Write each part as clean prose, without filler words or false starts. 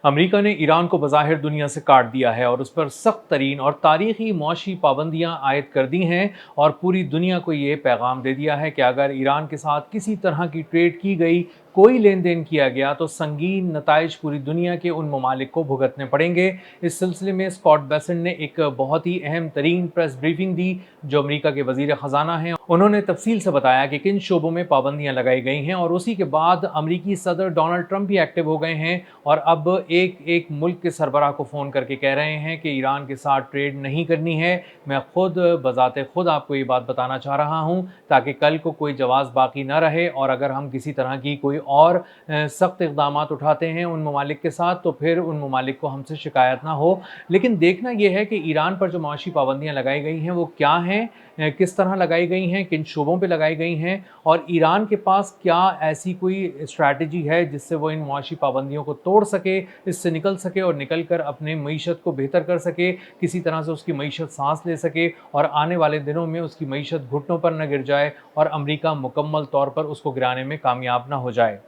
America ने Iran को बज़ाहिर दुनिया से काट दिया है और उस पर सख्त तरीन और तारीखी मौशी पाबंदियां आयद कर दी हैं और पूरी दुनिया को ये पैगाम दे दिया है कि अगर ईरान के साथ किसी तरह की ट्रेड की गई, कोई लेन देन किया गया तो संगीन नताइज पूरी दुनिया के उन ममालिक को भुगतने पड़ेंगे। इस सिलसिले में स्कॉट बेसेंट ने एक बहुत ही अहम तरीन प्रेस ब्रीफिंग दी। जो अमेरिका के वजीर ख़जाना हैं, उन्होंने तफसील से बताया कि किन शोबों में पाबंदियां लगाई गई हैं और उसी के बाद अमरीकी सदर डोनाल्ड ट्रंप भी एक्टिव हो गए हैं और अब एक एक मुल्क के सरबराह को फ़ोन करके कह रहे हैं कि ईरान के साथ ट्रेड नहीं करनी है। मैं खुद बज़ाते खुद आपको ये बात बताना चाह रहा हूँ ताकि कल को कोई जवाब बाकी ना रहे और अगर हम किसी तरह की कोई और सख्त इक़दाम उठाते हैं उन ममालिक के साथ तो फिर उन ममालिक को हमसे शिकायत ना हो। लेकिन देखना यह है कि ईरान पर जो माशी पाबंदियाँ लगाई गई हैं वो क्या हैं, किस तरह लगाई गई हैं, किन शोबों पे लगाई गई हैं और ईरान के पास क्या ऐसी कोई स्ट्रैटेजी है जिससे वो इन मुआशी पाबंदियों को तोड़ सके, इससे निकल सके और निकल कर अपने मईशत को बेहतर कर सके, किसी तरह से उसकी मईशत सांस ले सके और आने वाले दिनों में उसकी मईशत घुटनों पर न गिर जाए और अमेरिका मुकम्मल तौर पर उसको गिराने में कामयाब ना हो जाए।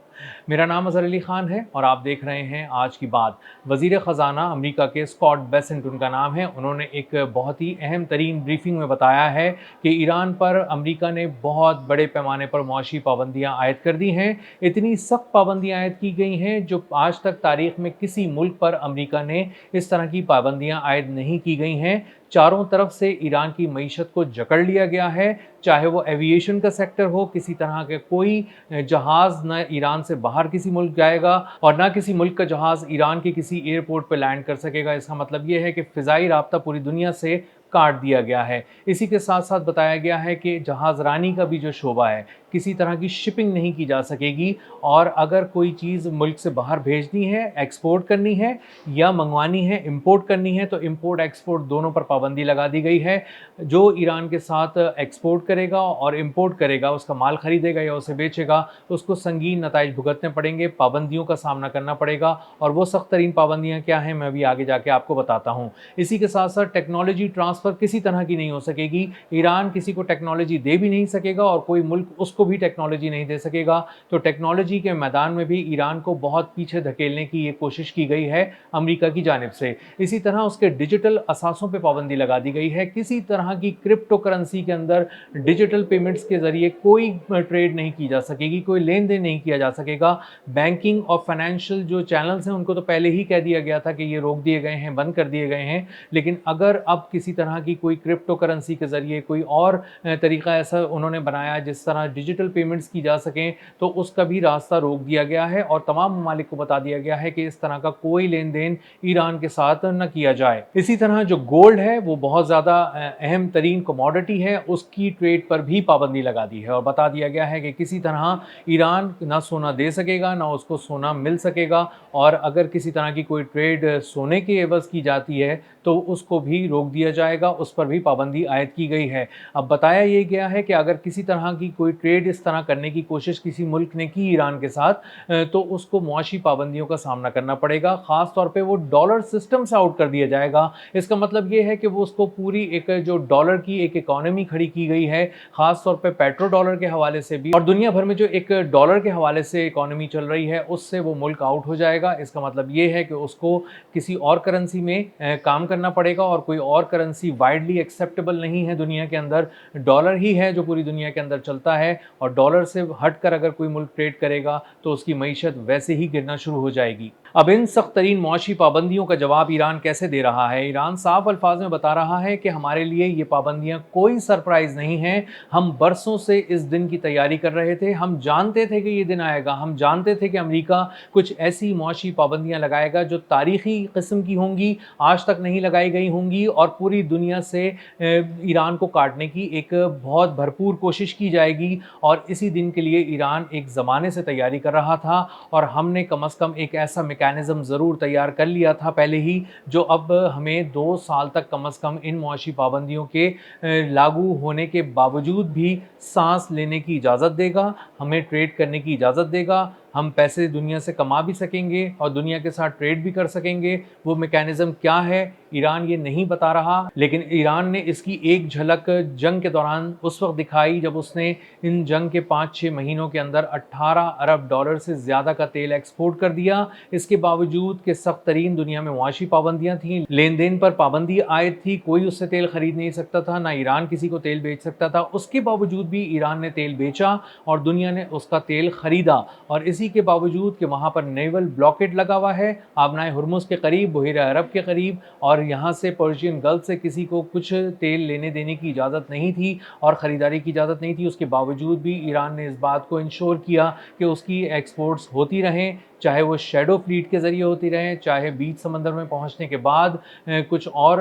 मेरा नाम अज़हर अली ख़ान है और आप देख रहे हैं आज की बात। वज़ीर ख़जाना अमेरिका के स्कॉट बेसेंट उनका नाम है। उन्होंने एक बहुत ही अहम तरीन ब्रीफिंग में बताया है कि ईरान पर अमेरिका ने बहुत बड़े पैमाने पर मुआशी पाबंदियाँ आयद कर दी हैं। इतनी सख्त पाबंदियाँ आयद की गई हैं जो आज तक तारीख़ में किसी मुल्क पर अमेरिका ने इस तरह की पाबंदियाँ आयद नहीं की गई हैं। चारों तरफ से ईरान की मईशत को जकड़ लिया गया है, चाहे वो एविएशन का सेक्टर हो, किसी तरह के कोई जहाज़ न ईरान से बाहर किसी मुल्क जाएगा और ना किसी मुल्क का जहाज़ ईरान के किसी एयरपोर्ट पर लैंड कर सकेगा। इसका मतलब ये है कि फ़िज़ाई राब्ता पूरी दुनिया से काट दिया गया है। इसी के साथ साथ बताया गया है कि जहाज़ रानी का भी जो शोबा है, किसी तरह की शिपिंग नहीं की जा सकेगी और अगर कोई चीज़ मुल्क से बाहर भेजनी है, एक्सपोर्ट करनी है या मंगवानी है, इंपोर्ट करनी है तो इंपोर्ट एक्सपोर्ट दोनों पर पाबंदी लगा दी गई है। जो ईरान के साथ एक्सपोर्ट करेगा और इंपोर्ट करेगा, उसका माल खरीदेगा या उसे बेचेगा तो उसको संगीन नताइज भुगतने पड़ेंगे, पाबंदियों का सामना करना पड़ेगा और वो सख्त तरीन पाबंदियाँ क्या हैं मैं अभी आगे जाके आपको बताता हूँ। इसी के साथ साथ टेक्नोलॉजी ट्रांसफ़र किसी तरह की नहीं हो सकेगी। ईरान किसी को टेक्नोलॉजी दे भी नहीं सकेगा और कोई मुल्क उसको भी टेक्नोलॉजी नहीं दे सकेगा। तो टेक्नोलॉजी के मैदान में भी ईरान को बहुत पीछे धकेलने की ये कोशिश की गई है अमेरिका की जानिब से। इसी तरह उसके डिजिटल असासों पे पाबंदी लगा दी गई है। किसी तरह की क्रिप्टो करेंसी के अंदर डिजिटल पेमेंट्स के ज़रिए कोई ट्रेड नहीं की जा सकेगी, कोई लेन देन नहीं किया जा सकेगा। बैंकिंग और फाइनेंशियल जो चैनल्स हैं उनको तो पहले ही कह दिया गया था कि ये रोक दिए गए हैं, बंद कर दिए गए हैं। लेकिन अगर अब किसी तरह की कोई क्रिप्टो करेंसी के ज़रिए कोई और तरीका ऐसा उन्होंने बनाया जिस तरह डिजिटल पेमेंट्स की जा सकें तो उसका भी रास्ता रोक दिया गया है और तमाम ममालिक को बता दिया गया है कि इस तरह का कोई लेन देन ईरान के साथ न किया जाए। इसी तरह जो गोल्ड है वो बहुत ज़्यादा अहम तरीन कमोडिटी है, उसकी ट्रेड पर भी पाबंदी लगा दी है और बता दिया गया है कि किसी तरह ईरान ना सोना दे सकेगा ना उसको सोना मिल सकेगा और अगर किसी तरह की कोई ट्रेड सोने के एवज़ की जाती है तो उसको भी रोक दिया जाएगा, उस पर भी पाबंदी आयद की गई है। अब बताया ये गया है कि अगर किसी तरह की कोई ट्रेड इस तरह करने की कोशिश किसी मुल्क ने की ईरान के साथ तो उसको मुआशी पाबंदियों का सामना करना पड़ेगा। ख़ास तौर पे वो डॉलर सिस्टम से आउट कर दिया जाएगा। इसका मतलब ये है कि वो उसको पूरी एक जो डॉलर की एक इकॉनमी खड़ी की गई है, ख़ास तौर पे पेट्रो डॉलर के हवाले से भी और दुनिया भर में जो एक डॉलर के हवाले से इकॉनमी चल रही है उससे वो मुल्क आउट हो जाएगा। इसका मतलब ये है कि उसको किसी और करेंसी में काम करना पड़ेगा और कोई और करेंसी वाइडली एक्सेप्टेबल नहीं है दुनिया के अंदर। डॉलर ही है जो पूरी दुनिया के अंदर चलता है और डॉलर से हटकर अगर कोई मुल्क ट्रेड करेगा तो उसकी मईशत वैसे ही गिरना शुरू हो जाएगी। अब इन सख्त तरीन मुआशी पाबंदियों का जवाब ईरान कैसे दे रहा है? ईरान साफ अल्फाज में बता रहा है कि हमारे लिए ये पाबंदियां कोई सरप्राइज़ नहीं हैं। हम बरसों से इस दिन की तैयारी कर रहे थे। हम जानते थे कि ये दिन आएगा। हम जानते थे कि अमेरिका कुछ ऐसी मुआशी पाबंदियां लगाएगा जो तारीख़ी किस्म की होंगी, आज तक नहीं लगाई गई होंगी और पूरी दुनिया से ईरान को काटने की एक बहुत भरपूर कोशिश की जाएगी। और इसी दिन के लिए ईरान एक ज़माने से तैयारी कर रहा था और हमने कम अज़ कम एक ऐसा मैकेनिज़्म ज़रूर तैयार कर लिया था पहले ही जो अब हमें 2 साल तक कम अज़ कम इन मुआशी पाबंदियों के लागू होने के बावजूद भी सांस लेने की इजाज़त देगा, हमें ट्रेड करने की इजाज़त देगा, हम पैसे दुनिया से कमा भी सकेंगे और दुनिया के साथ ट्रेड भी कर सकेंगे। वो मैकेनिज़्म क्या है ایران یہ نہیں بتا رہا، لیکن ایران نے اس کی ایک جھلک جنگ کے دوران اس وقت دکھائی جب اس نے ان جنگ کے 5-6 مہینوں کے اندر $18 ارب سے زیادہ کا تیل ایکسپورٹ کر دیا۔ اس کے باوجود کہ سخت ترین دنیا میں معاشی پابندیاں تھیں، لین دین پر پابندی عائد تھی، کوئی اس سے تیل خرید نہیں سکتا تھا، نہ ایران کسی کو تیل بیچ سکتا تھا، اس کے باوجود بھی ایران نے تیل بیچا اور دنیا نے اس کا تیل خریدا۔ اور اسی کے باوجود کہ وہاں پر نیول بلاکیڈ لگا ہوا ہے آبنائے ہرمز کے قریب، بحیرہ عرب کے قریب، اور یہاں سے پرشین گلف سے کسی کو کچھ تیل لینے دینے کی اجازت نہیں تھی اور خریداری کی اجازت نہیں تھی، اس کے باوجود بھی ایران نے اس بات کو انشور کیا کہ اس کی ایکسپورٹس ہوتی رہیں، چاہے وہ شیڈو فلیٹ کے ذریعے ہوتی رہیں، چاہے بیچ سمندر میں پہنچنے کے بعد کچھ اور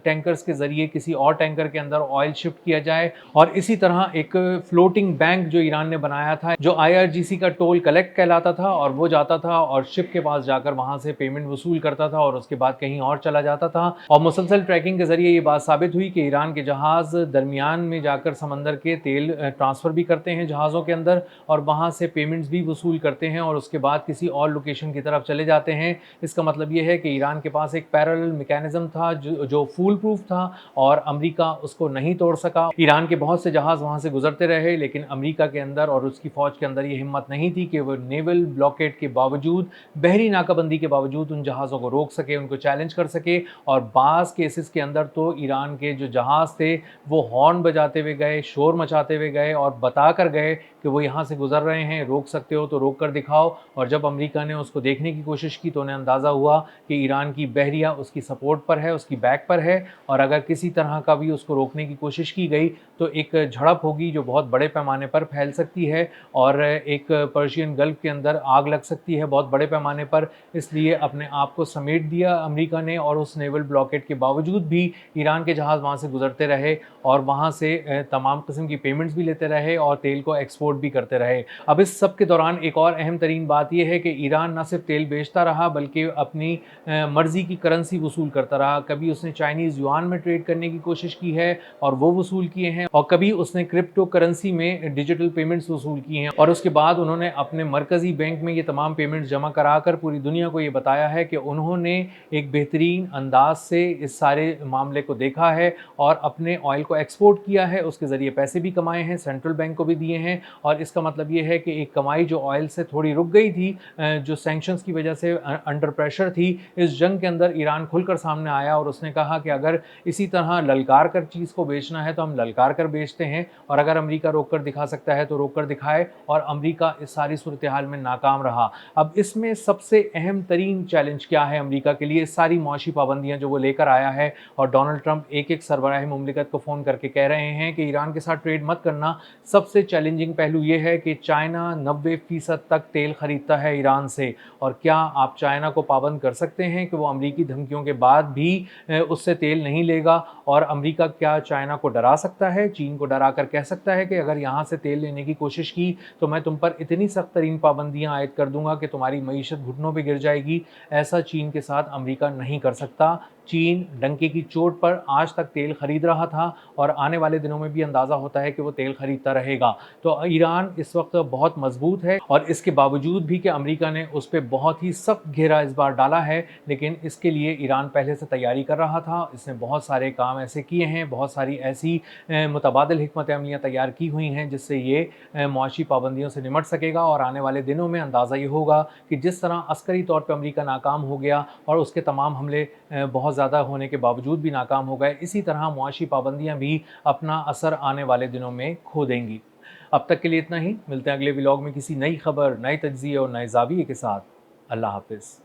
ٹینکرز کے ذریعے کسی اور ٹینکر کے اندر آئل شفٹ کیا جائے۔ اور اسی طرح ایک فلوٹنگ بینک جو ایران نے بنایا تھا، جو IRGC کا ٹول کلیکٹ کہلاتا تھا، اور وہ جاتا تھا اور شپ کے پاس جا کر وہاں سے پیمنٹ وصول کرتا تھا اور اس کے بعد کہیں اور چلا جاتا تھا۔ اور مسلسل ٹریکنگ کے ذریعے یہ بات ثابت ہوئی کہ ایران کے جہاز درمیان میں جا کر سمندر کے تیل ٹرانسفر بھی کرتے ہیں جہازوں کے اندر، اور وہاں سے پیمنٹس بھی وصول کرتے ہیں اور اس کے بعد کسی اور لوکیشن کی طرف چلے جاتے ہیں۔ اس کا مطلب یہ ہے کہ ایران کے پاس ایک پیرالل میکینزم تھا جو فول پروف تھا اور امریکہ اس کو نہیں توڑ سکا۔ ایران کے بہت سے جہاز وہاں سے گزرتے رہے، لیکن امریکہ کے اندر اور اس کی فوج کے اندر یہ ہمت نہیں تھی کہ وہ نیول بلاکیڈ کے باوجود، بحری ناکہ بندی کے باوجود ان جہازوں کو روک سکے، ان کو چیلنج کر سکے۔ اور بعض کیسز کے اندر تو ایران کے جو جہاز تھے وہ ہارن بجاتے ہوئے گئے، شور مچاتے ہوئے گئے اور بتا کر گئے کہ وہ یہاں سے گزر رہے ہیں، روک سکتے ہو تو روک کر دکھاؤ۔ اور جب امریکہ نے اس کو دیکھنے کی کوشش کی تو انہیں اندازہ ہوا کہ ایران کی بحریہ اس کی سپورٹ پر ہے، اس کی بیک پر ہے، اور اگر کسی طرح کا بھی اس کو روکنے کی کوشش کی گئی تو ایک جھڑپ ہوگی جو بہت بڑے پیمانے پر پھیل سکتی ہے اور ایک پرشین گلف کے اندر آگ لگ سکتی ہے بہت بڑے پیمانے پر۔ اس لیے اپنے آپ کو سمیٹ دیا امریکہ نے، اور اس نیول بلاکیڈ کے باوجود بھی ایران کے جہاز وہاں سے گزرتے رہے اور وہاں سے تمام قسم کی پیمنٹس بھی لیتے رہے اور تیل کو ایکسپورٹ بھی کرتے رہے۔ اب اس سب کے دوران ایک اور اہم ترین بات یہ ہے کہ ایران نہ صرف تیل بیچتا رہا بلکہ اپنی مرضی کی کرنسی وصول کرتا رہا۔ کبھی اس نے چائنیز یوان میں ٹریڈ کرنے کی کوشش کی ہے اور وہ وصول کیے ہیں، اور کبھی اس نے کرپٹو کرنسی میں ڈیجیٹل پیمنٹس وصول کی ہیں، اور اس کے بعد انہوں نے اپنے مرکزی بینک میں یہ تمام پیمنٹس جمع کرا کر پوری دنیا کو یہ بتایا ہے کہ انہوں نے ایک بہترین انداز سے اس سارے معاملے کو دیکھا ہے اور اپنے آئل کو ایکسپورٹ کیا ہے، اس کے ذریعے پیسے بھی کمائے ہیں، سینٹرل بینک کو بھی دیے ہیں۔ اور اس کا مطلب یہ ہے کہ ایک کمائی جو آئل سے تھوڑی رک گئی تھی، جو سینکشنز کی وجہ سے انڈر پریشر تھی، اس جنگ کے اندر ایران کھل کر سامنے آیا اور اس نے کہا کہ اگر اسی طرح للکار کر چیز کو بیچنا ہے تو ہم للکار کر بیچتے ہیں، اور اگر امریکہ روک کر دکھا سکتا ہے تو روک کر دکھائے، اور امریکہ اس ساری صورتحال میں ناکام رہا۔ اب اس میں سب سے اہم ترین چیلنج کیا ہے امریکہ کے لیے؟ ساری معاشی پابندیاں جو وہ لے کر آیا ہے، اور ڈونلڈ ٹرمپ ایک ایک سربراہ مملکت کو فون کر کے کہہ رہے ہیں کہ ایران کے ساتھ ٹریڈ مت کرنا۔ سب سے چیلنجنگ پہلو یہ ہے کہ چائنا 90% تک تیل خریدتا ہے ایران سے، اور کیا آپ چائنا کو پابند کر سکتے ہیں کہ وہ امریکی دھمکیوں کے بعد بھی اس سے تیل نہیں لے گا؟ اور امریکہ کیا چائنا کو ڈرا سکتا ہے، چین کو ڈرا کر کہہ سکتا ہے کہ اگر یہاں سے تیل لینے کی کوشش کی تو میں تم پر اتنی سخت ترین پابندیاں عائد کر دوں گا کہ تمہاری معیشت گھٹنوں پہ گر جائے گی؟ ایسا چین کے ساتھ امریکہ نہیں کر سکتا۔ چین ڈنکے کی چوٹ پر آج تک تیل خرید رہا تھا اور آنے والے دنوں میں بھی اندازہ ہوتا ہے کہ وہ تیل خریدتا رہے گا۔ تو ایران اس وقت بہت مضبوط ہے، اور اس کے باوجود بھی کہ امریکہ نے اس پہ بہت ہی سخت گھیرا اس بار ڈالا ہے، لیکن اس کے لیے ایران پہلے سے تیاری کر رہا تھا۔ اس نے بہت سارے کام ایسے کیے ہیں، بہت ساری ایسی متبادل حکمت عملیاں تیار کی ہوئی ہیں جس سے یہ معاشی پابندیوں سے نمٹ سکے گا، اور آنے والے دنوں میں اندازہ یہ ہوگا کہ جس طرح عسکری طور پہ امریکہ ناکام ہو گیا اور اس کے تمام حملے بہت زیادہ ہونے کے باوجود بھی ناکام ہو گئے، اسی طرح معاشی پابندیاں بھی اپنا اثر آنے والے دنوں میں کھو دیں گی۔ اب تک کے لیے اتنا ہی، ملتے ہیں اگلے ولاگ میں کسی نئی خبر، نئے تجزیے اور نئے زاویے کے ساتھ۔ اللہ حافظ۔